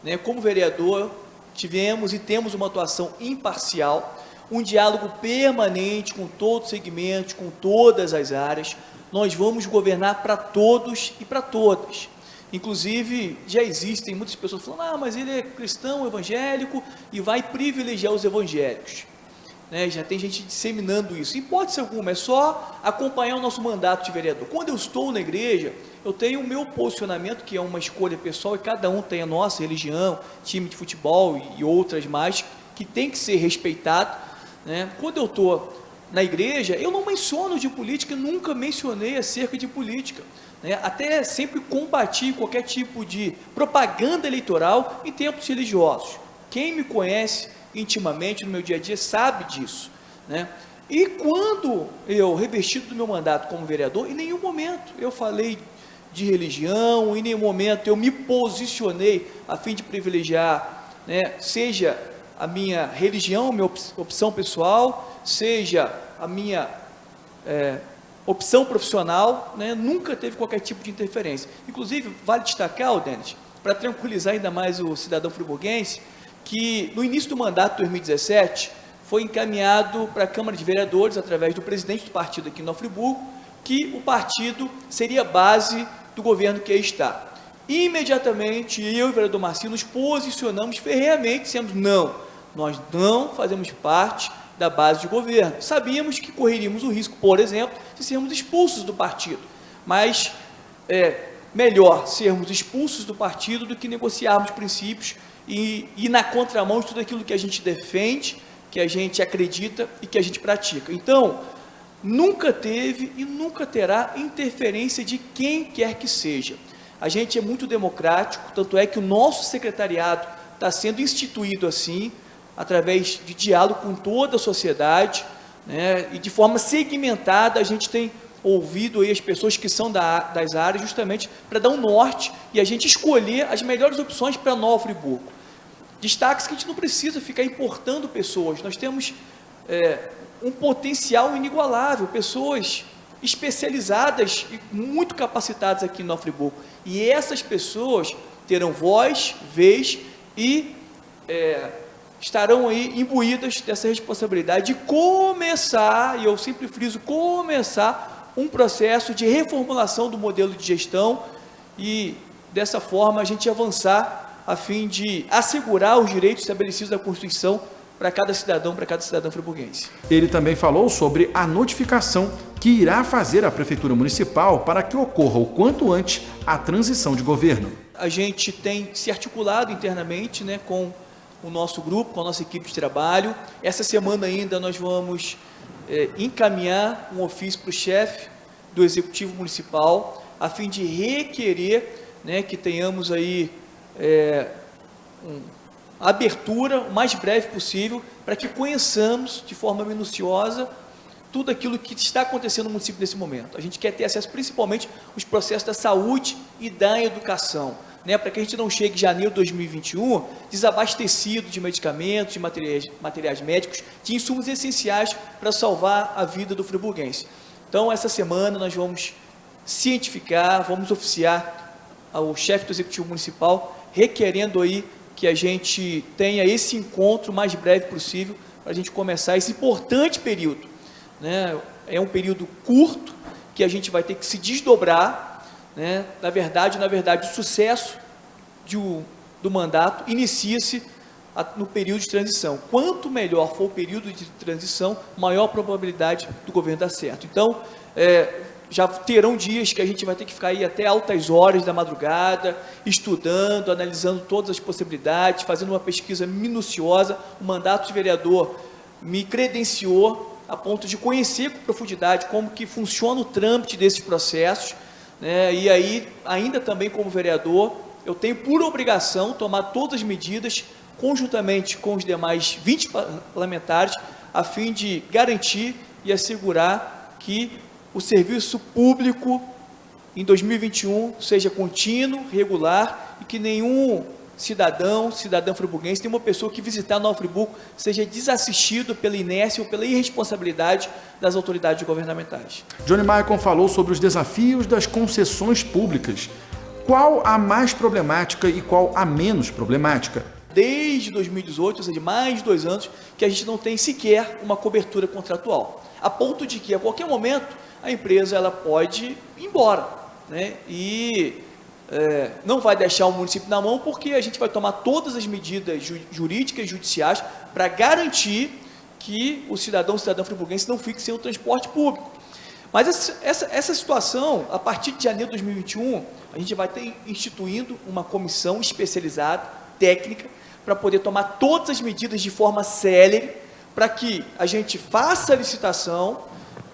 né, como vereador, tivemos e temos uma atuação imparcial, um diálogo permanente com todos os segmentos, com todas as áreas. Nós vamos governar para todos e para todas. Inclusive, já existem muitas pessoas falando, mas ele é cristão, evangélico, e vai privilegiar os evangélicos. Né? Já tem gente disseminando isso. Em hipótese alguma, é só acompanhar o nosso mandato de vereador. Quando eu estou na igreja, eu tenho o meu posicionamento, que é uma escolha pessoal, e cada um tem a nossa religião, time de futebol e outras mais, que tem que ser respeitado. Né? Quando eu estou na igreja, eu não menciono de política, nunca mencionei acerca de política. Né? Até sempre combati qualquer tipo de propaganda eleitoral em tempos religiosos. Quem me conhece intimamente no meu dia a dia sabe disso. Né? E quando eu, revestido do meu mandato como vereador, em nenhum momento eu falei de religião, em nenhum momento eu me posicionei a fim de privilegiar, né, seja a minha religião, minha opção pessoal, seja a minha opção profissional, né, nunca teve qualquer tipo de interferência. Inclusive, vale destacar, Denis, para tranquilizar ainda mais o cidadão friburguense, que no início do mandato de 2017, foi encaminhado para a Câmara de Vereadores, através do presidente do partido aqui no Friburgo, que o partido seria base do governo que aí está. Imediatamente, eu e o vereador Marcinho nos posicionamos ferreamente, dissemos, não, nós não fazemos parte da base de governo. Sabíamos que correríamos o risco, por exemplo, de sermos expulsos do partido, mas melhor sermos expulsos do partido do que negociarmos princípios e ir na contramão de tudo aquilo que a gente defende, que a gente acredita e que a gente pratica. Então, nunca teve e nunca terá interferência de quem quer que seja. A gente é muito democrático, tanto é que o nosso secretariado está sendo instituído assim, através de diálogo com toda a sociedade, né, e de forma segmentada a gente tem ouvido aí as pessoas que são das áreas, justamente para dar um norte e a gente escolher as melhores opções para Nova Friburgo. Destaque que a gente não precisa ficar importando pessoas, nós temos um potencial inigualável, pessoas especializadas e muito capacitadas aqui em Nova Friburgo, e essas pessoas terão voz, vez e estarão aí imbuídas dessa responsabilidade de começar, e eu sempre friso, começar um processo de reformulação do modelo de gestão e dessa forma a gente avançar a fim de assegurar os direitos estabelecidos da Constituição para cada cidadão friburguense. Ele também falou sobre a notificação que irá fazer a Prefeitura Municipal para que ocorra o quanto antes a transição de governo. A gente tem se articulado internamente, né, com o nosso grupo, com a nossa equipe de trabalho. Essa semana ainda nós vamos encaminhar um ofício para o chefe do Executivo Municipal, a fim de requerer, né, que tenhamos aí a abertura o mais breve possível, para que conheçamos de forma minuciosa tudo aquilo que está acontecendo no município nesse momento. A gente quer ter acesso principalmente aos processos da saúde e da educação, né, para que a gente não chegue em janeiro de 2021 desabastecido de medicamentos, de materiais médicos, de insumos essenciais para salvar a vida do friburguense. Então, essa semana nós vamos cientificar, vamos oficiar ao chefe do Executivo Municipal, requerendo aí que a gente tenha esse encontro o mais breve possível, para a gente começar esse importante período. Né? É um período curto, que a gente vai ter que se desdobrar, né? Na verdade, o sucesso do mandato inicia-se no período de transição. Quanto melhor for o período de transição, maior a probabilidade do governo dar certo. Então, já terão dias que a gente vai ter que ficar aí até altas horas da madrugada, estudando, analisando todas as possibilidades, fazendo uma pesquisa minuciosa. O mandato de vereador me credenciou a ponto de conhecer com profundidade como que funciona o trâmite desses processos, né? E aí, ainda também como vereador, eu tenho por obrigação tomar todas as medidas, conjuntamente com os demais 20 parlamentares, a fim de garantir e assegurar que o serviço público em 2021 seja contínuo, regular, e que nenhum cidadã friburguense, tem uma pessoa que visitar Nova Friburgo, seja desassistido pela inércia ou pela irresponsabilidade das autoridades governamentais. Johnny Maicon falou sobre os desafios das concessões públicas. qual a mais problemática e qual a menos problemática? Desde 2018, ou seja, mais de 2 anos, que a gente não tem sequer uma cobertura contratual, a ponto de que a qualquer momento a empresa ela pode ir embora, né? E não vai deixar o município na mão, porque a gente vai tomar todas as medidas jurídicas e judiciais para garantir que o cidadão friburguense não fique sem o transporte público. Mas essa situação, a partir de janeiro de 2021, a gente vai estar instituindo uma comissão especializada, técnica, para poder tomar todas as medidas de forma célere, para que a gente faça a licitação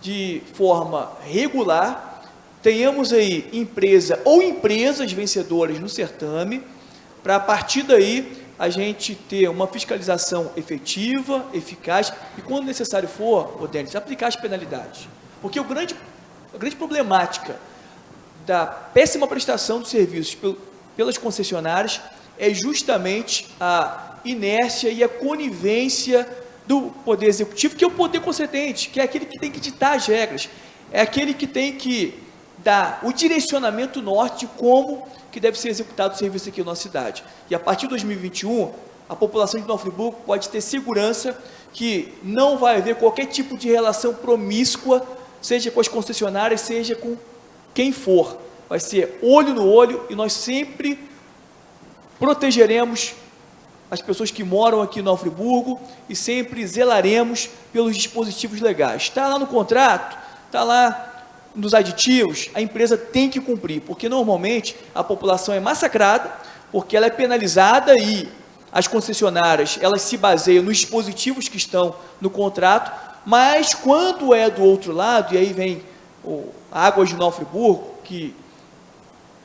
de forma regular, tenhamos aí empresa ou empresas vencedoras no certame, para a partir daí a gente ter uma fiscalização efetiva, eficaz e, quando necessário for, Denis, aplicar as penalidades. Porque a grande problemática da péssima prestação de serviços pelas concessionárias é justamente a inércia e a conivência do Poder Executivo, que é o poder concedente, que é aquele que tem que ditar as regras, é aquele que tem que dar o direcionamento norte de como que deve ser executado o serviço aqui na nossa cidade. E a partir de 2021, a população de Nova Friburgo pode ter segurança que não vai haver qualquer tipo de relação promíscua, seja com as concessionárias, seja com quem for. Vai ser olho no olho e nós sempre protegeremos as pessoas que moram aqui em Nova Friburgo e sempre zelaremos pelos dispositivos legais. Está lá no contrato, está lá nos aditivos, a empresa tem que cumprir, porque normalmente a população é massacrada, porque ela é penalizada e as concessionárias, elas se baseiam nos dispositivos que estão no contrato, mas quando é do outro lado, e aí vem a Águas de Nova Friburgo, que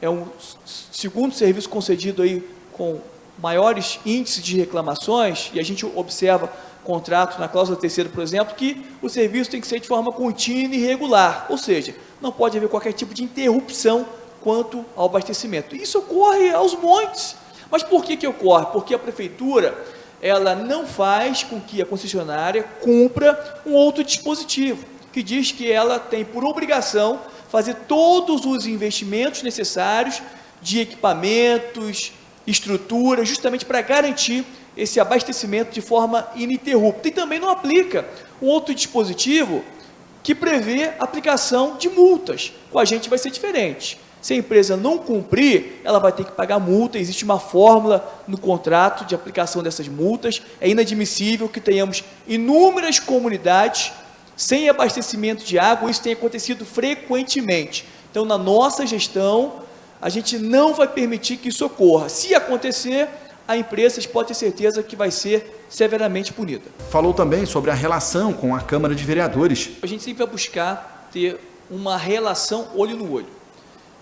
é um segundo serviço concedido aí com maiores índices de reclamações, e a gente observa contrato na cláusula 3ª, por exemplo, que o serviço tem que ser de forma contínua e regular, ou seja, não pode haver qualquer tipo de interrupção quanto ao abastecimento. Isso ocorre aos montes. Mas por que ocorre? Porque a prefeitura, ela não faz com que a concessionária cumpra um outro dispositivo, que diz que ela tem por obrigação fazer todos os investimentos necessários de equipamentos, estrutura, justamente para garantir esse abastecimento de forma ininterrupta. E também não aplica um outro dispositivo que prevê aplicação de multas. Com a gente vai ser diferente. Se a empresa não cumprir, ela vai ter que pagar multa. Existe uma fórmula no contrato de aplicação dessas multas. É inadmissível que tenhamos inúmeras comunidades sem abastecimento de água. Isso tem acontecido frequentemente. Então, na nossa gestão, a gente não vai permitir que isso ocorra. Se acontecer, a empresa pode ter certeza que vai ser severamente punida. Falou também sobre a relação com a Câmara de Vereadores. A gente sempre vai buscar ter uma relação olho no olho.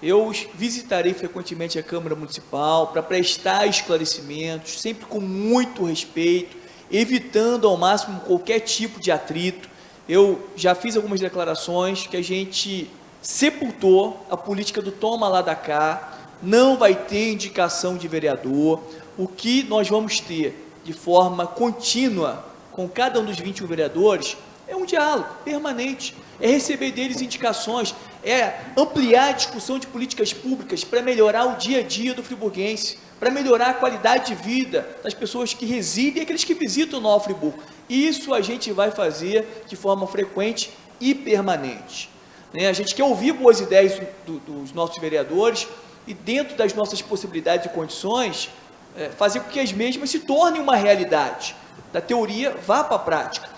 Eu visitarei frequentemente a Câmara Municipal para prestar esclarecimentos, sempre com muito respeito, evitando ao máximo qualquer tipo de atrito. Eu já fiz algumas declarações que a gente sepultou a política do toma lá da cá, não vai ter indicação de vereador. O que nós vamos ter de forma contínua com cada um dos 21 vereadores é um diálogo permanente, é receber deles indicações, é ampliar a discussão de políticas públicas para melhorar o dia a dia do friburguense, para melhorar a qualidade de vida das pessoas que residem e aqueles que visitam Nova Friburgo. Isso a gente vai fazer de forma frequente e permanente. A gente quer ouvir boas ideias dos nossos vereadores e, dentro das nossas possibilidades e condições, fazer com que as mesmas se tornem uma realidade. Da teoria, vá para a prática.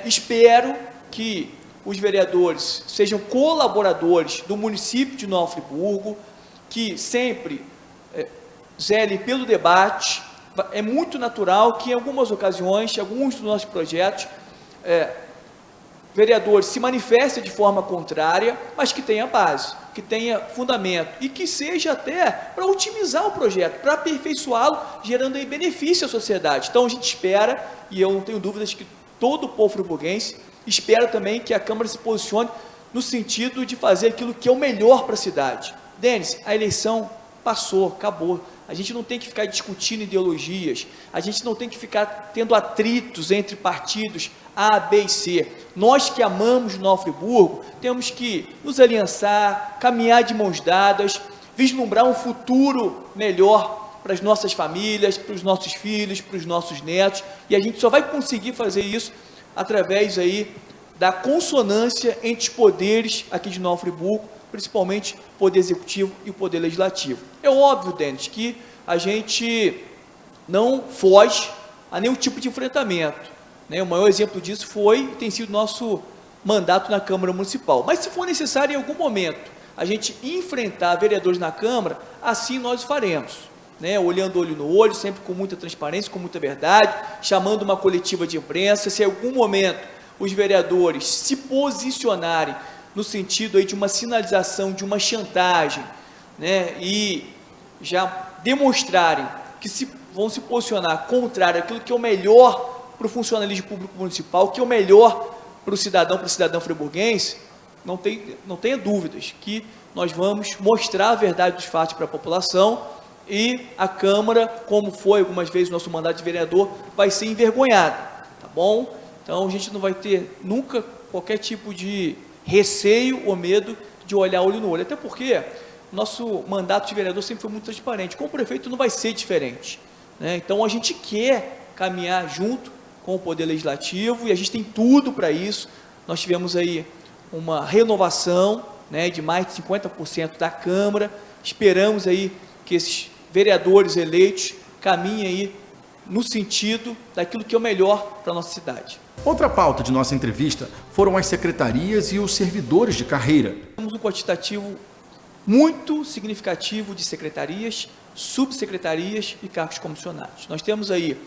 Espero que os vereadores sejam colaboradores do município de Nova Friburgo, que sempre zelem pelo debate. É muito natural que, em algumas ocasiões, alguns dos nossos projetos, vereadores se manifestem de forma contrária, mas que tenha base, que tenha fundamento e que seja até para otimizar o projeto, para aperfeiçoá-lo, gerando aí benefício à sociedade. Então a gente espera, e eu não tenho dúvidas que todo o povo friburguense espera também que a Câmara se posicione no sentido de fazer aquilo que é o melhor para a cidade. Denis, a eleição passou, acabou. A gente não tem que ficar discutindo ideologias, a gente não tem que ficar tendo atritos entre partidos A, B e C. Nós que amamos Nova Friburgo, temos que nos aliançar, caminhar de mãos dadas vislumbrar um futuro melhor para as nossas famílias, para os nossos filhos, para os nossos netos, e a gente só vai conseguir fazer isso através aí da consonância entre os poderes aqui de Nova Friburgo, principalmente o Poder Executivo e o Poder Legislativo. É óbvio, Denis, que a gente não foge a nenhum tipo de enfrentamento, né? O maior exemplo disso tem sido nosso mandato na Câmara Municipal. Mas se for necessário em algum momento a gente enfrentar vereadores na Câmara, assim nós faremos, né? Olhando olho no olho, sempre com muita transparência, com muita verdade, chamando uma coletiva de imprensa. Se em algum momento os vereadores se posicionarem no sentido aí de uma sinalização, de uma chantagem, né? E já demonstrarem que vão se posicionar contrário àquilo que é o melhor para o funcionalismo público municipal, que é o melhor para o cidadão friburguense, não tenha dúvidas que nós vamos mostrar a verdade dos fatos para a população, e a Câmara, como foi algumas vezes o nosso mandato de vereador, vai ser envergonhada, tá bom? Então a gente não vai ter nunca qualquer tipo de receio ou medo de olhar olho no olho, até porque nosso mandato de vereador sempre foi muito transparente. Com o prefeito não vai ser diferente, né? Então a gente quer caminhar junto com o Poder Legislativo, e a gente tem tudo para isso. Nós tivemos aí uma renovação, né, de mais de 50% da Câmara. Esperamos aí que esses vereadores eleitos caminhem aí no sentido daquilo que é o melhor para a nossa cidade. Outra pauta de nossa entrevista foram as secretarias e os servidores de carreira. Temos um quantitativo muito significativo de secretarias, subsecretarias e cargos comissionados. Nós temos aí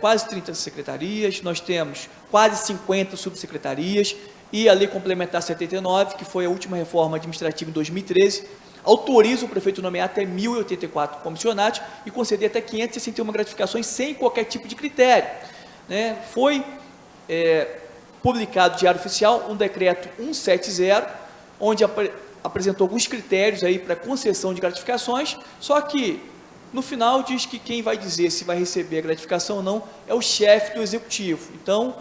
quase 30 secretarias, nós temos quase 50 subsecretarias, e a Lei Complementar 79, que foi a última reforma administrativa em 2013, autoriza o prefeito a nomear até 1.084 comissionados e conceder até 561 gratificações sem qualquer tipo de critério, né? Foi publicado no Diário Oficial um decreto 170, onde apresentou alguns critérios aí para concessão de gratificações, só que no final diz que quem vai dizer se vai receber a gratificação ou não é o chefe do Executivo. Então,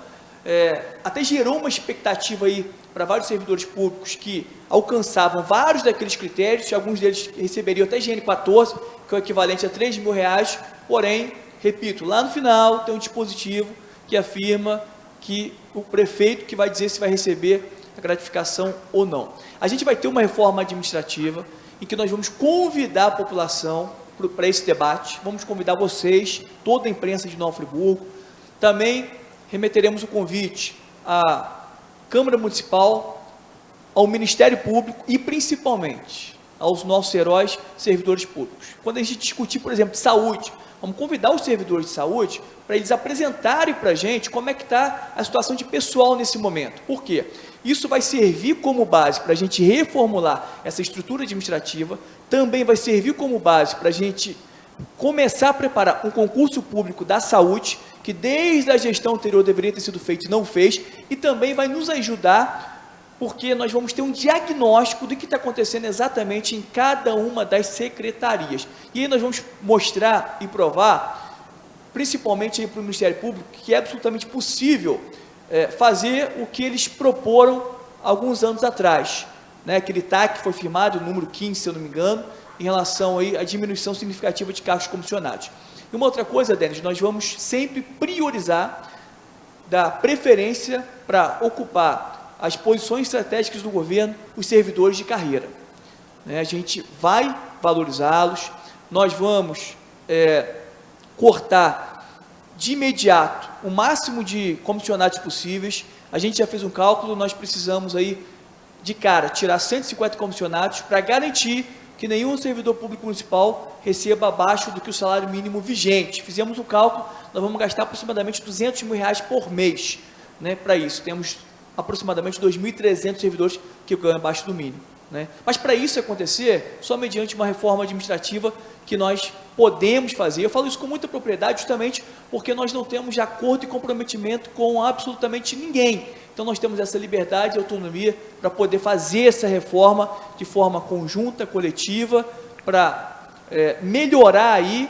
até gerou uma expectativa aí para vários servidores públicos que alcançavam vários daqueles critérios, e alguns deles receberiam até GN 14, que é o equivalente a R$3.000, porém, repito, lá no final tem um dispositivo que afirma que o prefeito que vai dizer se vai receber a gratificação ou não. A gente vai ter uma reforma administrativa em que nós vamos convidar a população para esse debate, vamos convidar vocês, toda a imprensa de Nova Friburgo. Também remeteremos o convite à Câmara Municipal, ao Ministério Público e principalmente aos nossos heróis servidores públicos. Quando a gente discutir, por exemplo, de saúde, vamos convidar os servidores de saúde para eles apresentarem para a gente como é que está a situação de pessoal nesse momento. Por quê? Isso vai servir como base para a gente reformular essa estrutura administrativa, também vai servir como base para a gente começar a preparar um concurso público da saúde, que desde a gestão anterior deveria ter sido feito e não fez, e também vai nos ajudar, porque nós vamos ter um diagnóstico do que está acontecendo exatamente em cada uma das secretarias. E aí nós vamos mostrar e provar, principalmente para o Ministério Público, que é absolutamente possível fazer o que eles proporam alguns anos atrás, né? Aquele TAC que foi firmado, o número 15, se eu não me engano, em relação aí à diminuição significativa de cargos comissionados. E uma outra coisa, Denis, nós vamos sempre priorizar, dar preferência para ocupar as posições estratégicas do governo, os servidores de carreira, né? A gente vai valorizá-los, nós vamos cortar de imediato o máximo de comissionados possíveis. A gente já fez um cálculo, nós precisamos aí, de cara, tirar 150 comissionados para garantir que nenhum servidor público municipal receba abaixo do que o salário mínimo vigente. Fizemos o cálculo, nós vamos gastar aproximadamente R$200 mil por mês, né, para isso. Temos aproximadamente 2.300 servidores que ganham abaixo do mínimo, né? Mas para isso acontecer, só mediante uma reforma administrativa que nós podemos fazer. Eu falo isso com muita propriedade justamente porque nós não temos de acordo e comprometimento com absolutamente ninguém. Então nós temos essa liberdade e autonomia para poder fazer essa reforma de forma conjunta, coletiva, para melhorar aí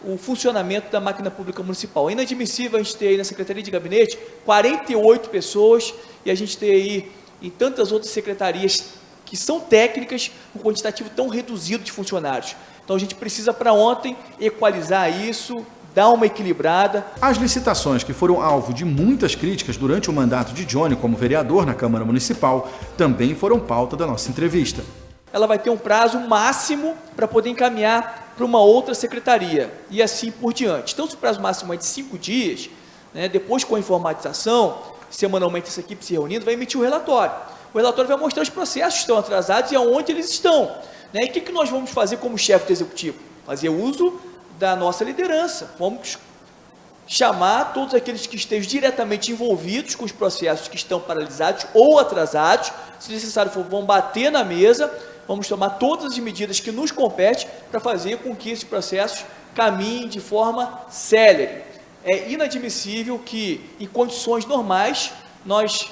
o funcionamento da máquina pública municipal. É inadmissível a gente ter aí na Secretaria de Gabinete 48 pessoas e a gente ter aí em tantas outras secretarias que são técnicas com quantitativo tão reduzido de funcionários. Então a gente precisa para ontem equalizar isso, dar uma equilibrada. As licitações que foram alvo de muitas críticas durante o mandato de Johnny como vereador na Câmara Municipal também foram pauta da nossa entrevista. Ela vai ter um prazo máximo para poder encaminhar para uma outra secretaria e assim por diante. Então, se o prazo máximo é de 5 dias, né, depois com a informatização, semanalmente essa equipe se reunindo, vai emitir o relatório. O relatório vai mostrar os processos que estão atrasados e aonde eles estão. Né? E o que nós vamos fazer como chefe do executivo? Fazer uso da nossa liderança. Vamos chamar todos aqueles que estejam diretamente envolvidos com os processos que estão paralisados ou atrasados. Se necessário for, vão bater na mesa, vamos tomar todas as medidas que nos competem para fazer com que esses processos caminhem de forma célere. É inadmissível que, em condições normais, nós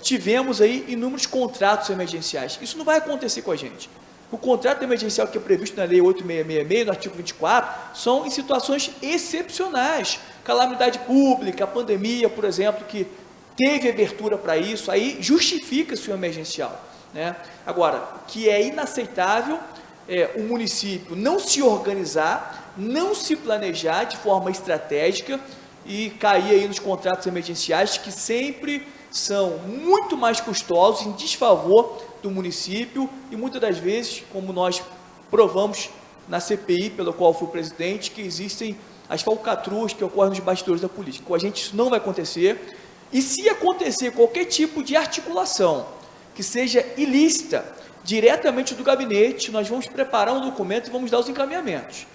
tivemos aí inúmeros contratos emergenciais. Isso não vai acontecer com a gente. O contrato emergencial que é previsto na Lei 8666, no artigo 24, são em situações excepcionais. Calamidade pública, a pandemia, por exemplo, que teve abertura para isso, aí justifica-se o emergencial. Né? Agora, o que é inaceitável é o município não se organizar, não se planejar de forma estratégica e cair aí nos contratos emergenciais que sempre são muito mais custosos, em desfavor do município e muitas das vezes, como nós provamos na CPI, pela qual fui presidente, que existem as falcatruas que ocorrem nos bastidores da política. Com a gente isso não vai acontecer, e se acontecer qualquer tipo de articulação que seja ilícita, diretamente do gabinete, nós vamos preparar um documento e vamos dar os encaminhamentos.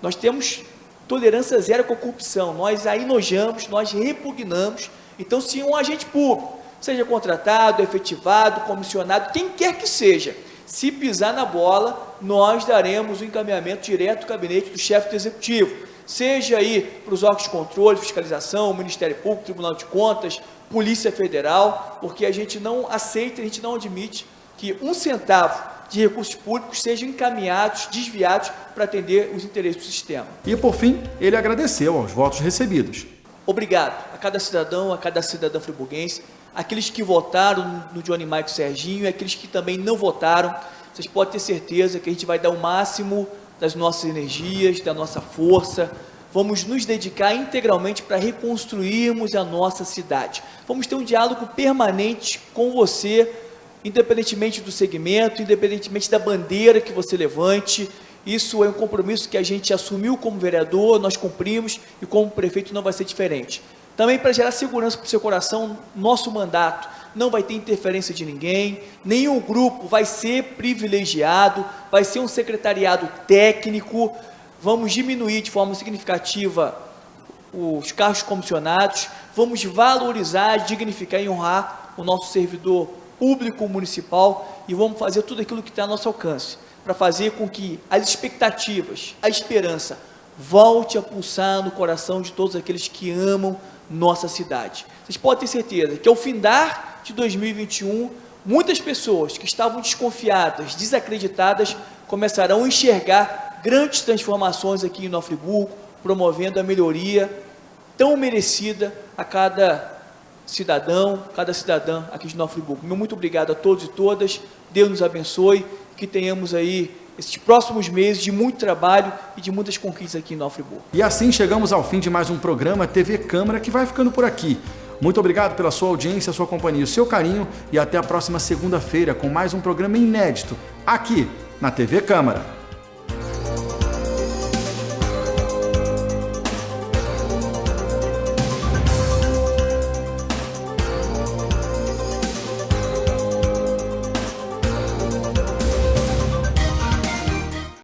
Nós temos tolerância zero com a corrupção, nós a enojamos, nós repugnamos. Então, se um agente público, seja contratado, efetivado, comissionado, quem quer que seja, se pisar na bola, nós daremos o encaminhamento direto do gabinete do chefe do executivo, seja aí para os órgãos de controle, fiscalização, Ministério Público, Tribunal de Contas, Polícia Federal, porque a gente não aceita, a gente não admite que um centavo de recursos públicos sejam encaminhados, desviados para atender os interesses do sistema. E, por fim, ele agradeceu aos votos recebidos. Obrigado a cada cidadão, a cada cidadã friburguense, aqueles que votaram no Johnny Maico Serginho e aqueles que também não votaram. Vocês podem ter certeza que a gente vai dar o máximo das nossas energias, da nossa força. Vamos nos dedicar integralmente para reconstruirmos a nossa cidade. Vamos ter um diálogo permanente com você, independentemente do segmento, independentemente da bandeira que você levante. Isso é um compromisso que a gente assumiu como vereador, nós cumprimos e como prefeito não vai ser diferente. Também para gerar segurança para o seu coração, nosso mandato não vai ter interferência de ninguém, nenhum grupo vai ser privilegiado, vai ser um secretariado técnico, vamos diminuir de forma significativa os cargos comissionados, vamos valorizar, dignificar e honrar o nosso servidor público municipal e vamos fazer tudo aquilo que está ao nosso alcance, para fazer com que as expectativas, a esperança, volte a pulsar no coração de todos aqueles que amam nossa cidade. Vocês podem ter certeza que ao findar de 2021, muitas pessoas que estavam desconfiadas, desacreditadas, começarão a enxergar grandes transformações aqui em Nova Friburgo, promovendo a melhoria tão merecida a cada cidadão, cada cidadã aqui de Nova Friburgo. Meu muito obrigado a todos e todas, Deus nos abençoe, que tenhamos aí esses próximos meses de muito trabalho e de muitas conquistas aqui em Nova Friburgo. E assim chegamos ao fim de mais um programa TV Câmara que vai ficando por aqui. Muito obrigado pela sua audiência, sua companhia, o seu carinho e até a próxima segunda-feira com mais um programa inédito aqui na TV Câmara.